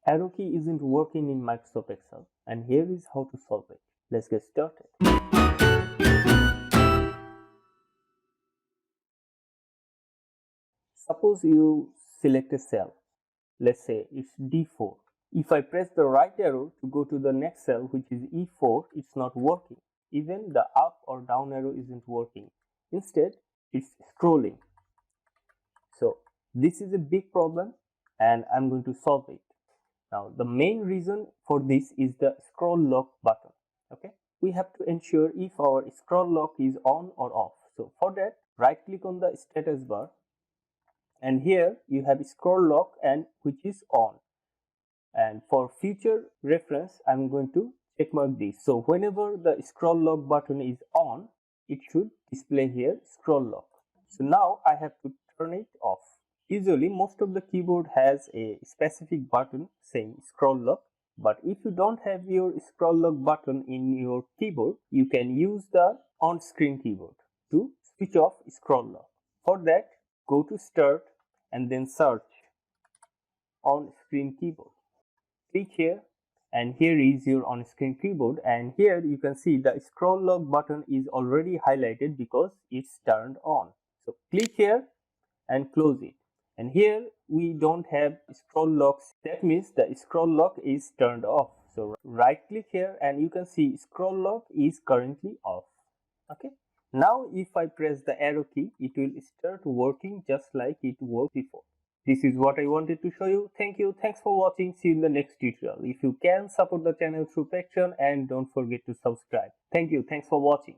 arrow key isn't working in Microsoft Excel, and here is how to solve it. Let's get started. Suppose you select a cell. Let's say it's D4. If I press the right arrow to go to the next cell, which is E4, it's not working. Even the up or down arrow isn't working. Instead, it's scrolling. So this is a big problem and I'm going to solve it. Now the main reason for this is the scroll lock button. Okay, we have to ensure if our scroll lock is on or off. So for that, right click on the status bar, and here you have scroll lock and which is on. And for future reference, I'm going to check mark this. So whenever the scroll lock button is on, it should display here scroll lock. So now I have to turn it off. Usually most of the keyboard has a specific button saying scroll lock, but if you don't have your scroll lock button in your keyboard, you can use the on-screen keyboard to switch off scroll lock. For that, go to Start and then search on-screen keyboard. Click here, and here is your on-screen keyboard, and here you can see the scroll lock button is already highlighted because it's turned on. So click here and close it, and here we don't have scroll locks. That means the scroll lock is turned off. So right click here and you can see scroll lock is currently off. Okay, now if I press the arrow key, it will start working just like it worked before. This is what I wanted to show you. Thank you. Thanks for watching. See you in the next tutorial. If you can, support the channel through Patreon and don't forget to subscribe. Thank you. Thanks for watching.